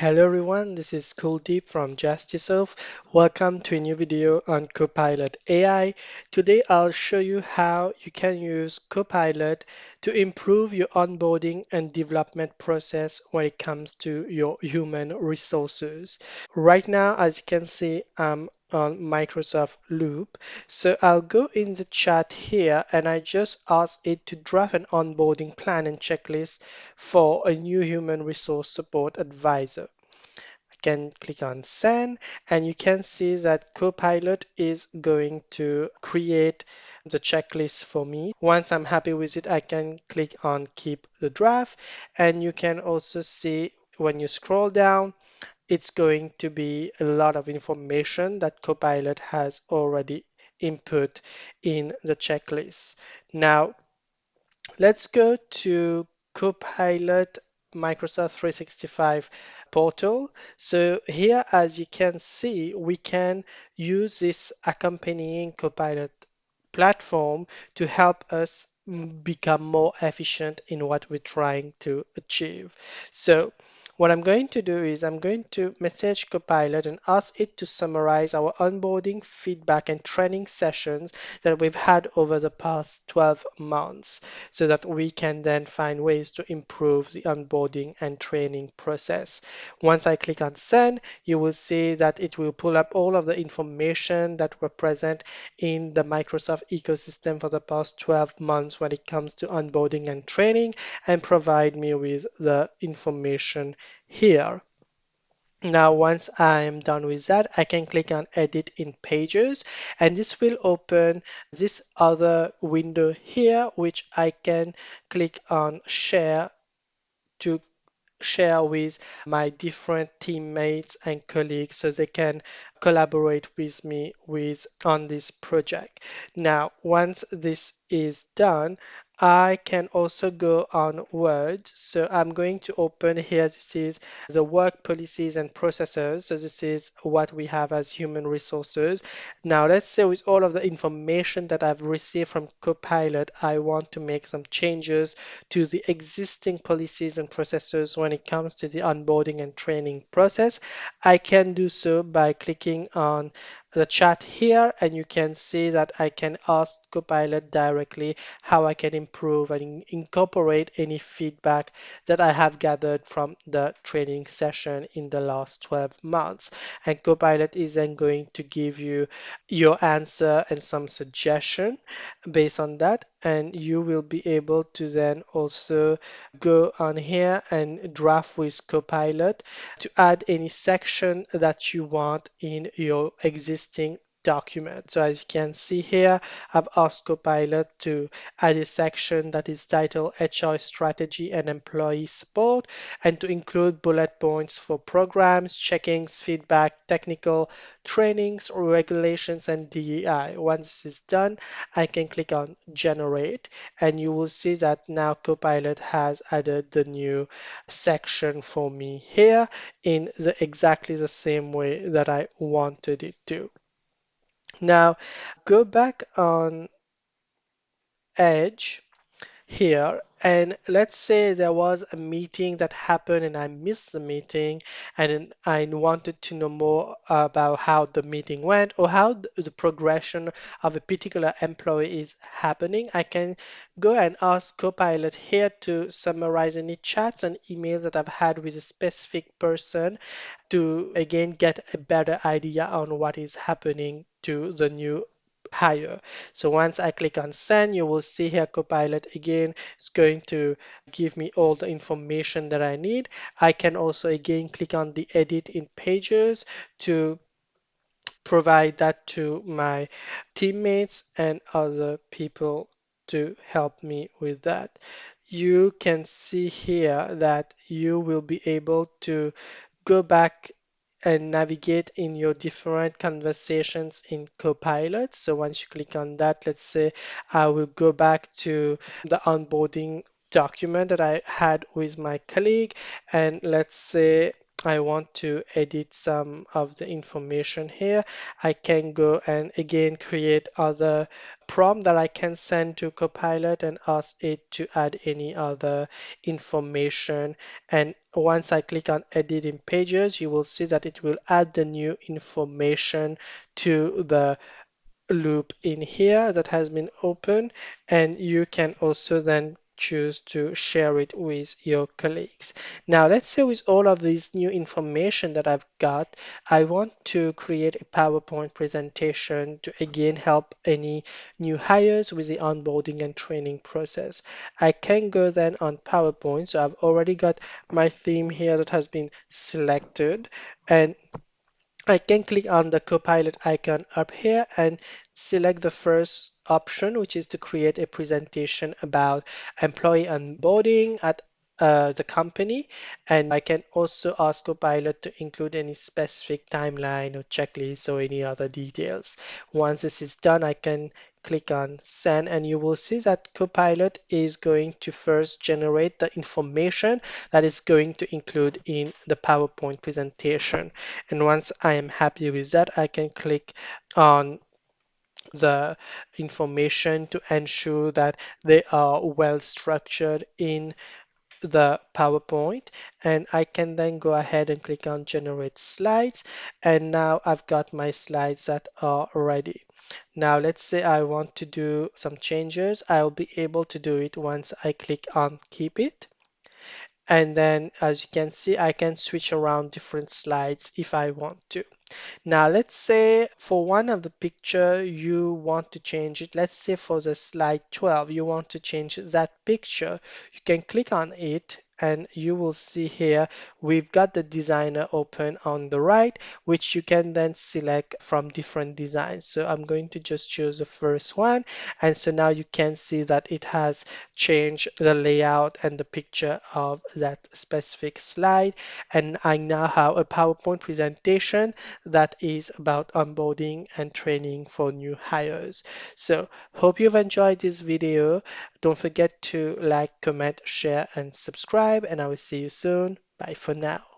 Hello everyone, this is Kuldeep from Gestisoft. Welcome to a new video on Copilot AI. Today I'll show you how you can use Copilot to improve your onboarding and development process when it comes to your human resources. Right now, as you can see, I'm on Microsoft Loop. So I'll go in the chat here and I just ask it to draft an onboarding plan and checklist for a new human resource support advisor. I can click on send and you can see that Copilot is going to create the checklist for me. Once I'm happy with it, I can click on keep the draft and you can also see when you scroll down it's going to be a lot of information that Copilot has already input in the checklist. Now, let's go to Copilot Microsoft 365 portal. So here, as you can see, we can use this accompanying Copilot platform to help us become more efficient in what we're trying to achieve. So what I'm going to do is I'm going to message Copilot and ask it to summarize our onboarding, feedback, and training sessions that we've had over the past 12 months so that we can then find ways to improve the onboarding and training process. Once I click on send, you will see that it will pull up all of the information that were present in the Microsoft ecosystem for the past 12 months when it comes to onboarding and training and provide me with the information here. Now, once I'm done with that, I can click on Edit in Pages, and this will open this other window here, which I can click on Share to share with my different teammates and colleagues so they can collaborate with me on this project. Now, once this is done, I can also go on Word. So I'm going to open here. This is the work policies and processes. So this is what we have as human resources. Now, let's say with all of the information that I've received from Copilot, I want to make some changes to the existing policies and processes when it comes to the onboarding and training process. I can do so by clicking on the chat here, and you can see that I can ask Copilot directly how I can improve and incorporate any feedback that I have gathered from the training session in the last 12 months. And Copilot is then going to give you your answer and some suggestion based on that, and you will be able to then also go on here and draft with Copilot to add any section that you want in your existing document. So as you can see here, I've asked Copilot to add a section that is titled HR strategy and employee support and to include bullet points for programs, checkings, feedback, technical trainings, regulations, and DEI. Once this is done, I can click on generate and you will see that now Copilot has added the new section for me here in exactly the same way that I wanted it to. Now go back on Edge here. And let's say there was a meeting that happened and I missed the meeting and then I wanted to know more about how the meeting went or how the progression of a particular employee is happening. I can go and ask Copilot here to summarize any chats and emails that I've had with a specific person to again get a better idea on what is happening to the new hire. So once I click on send, you will see here Copilot again is going to give me all the information that I need. I can also again click on the edit in pages to provide that to my teammates and other people to help me with that. You can see here that you will be able to go back and navigate in your different conversations in Copilot. So once you click on that, let's say I will go back to the onboarding document that I had with my colleague, and let's say I want to edit some of the information here, I can go and again create other prompt that I can send to Copilot and ask it to add any other information. And once I click on edit in pages, you will see that it will add the new information to the loop in here that has been opened, and you can also then choose to share it with your colleagues. Now, let's say with all of this new information that I've got, I want to create a PowerPoint presentation to again help any new hires with the onboarding and training process. I can go then on PowerPoint. So I've already got my theme here that has been selected, and I can click on the Copilot icon up here and select the first option, which is to create a presentation about employee onboarding at the company. And I can also ask Copilot to include any specific timeline or checklist or any other details. Once this is done, I can click on send, and you will see that Copilot is going to first generate the information that is going to include in the PowerPoint presentation. And once I am happy with that, I can click on the information to ensure that they are well structured in the PowerPoint. And I can then go ahead and click on generate slides. And now I've got my slides that are ready. Now, let's say I want to do some changes. I'll be able to do it once I click on keep it. And then as you can see, I can switch around different slides if I want to. Now, let's say for one of the picture you want to change it. Let's say for the slide 12, you want to change that picture. You can click on it and you will see here we've got the designer open on the right, which you can then select from different designs. So I'm going to just choose the first one. And so now you can see that it has changed the layout and the picture of that specific slide. And I now have a PowerPoint presentation that is about onboarding and training for new hires. So, hope you've enjoyed this video. Don't forget to like, comment, share, and subscribe, and I will see you soon. Bye for now.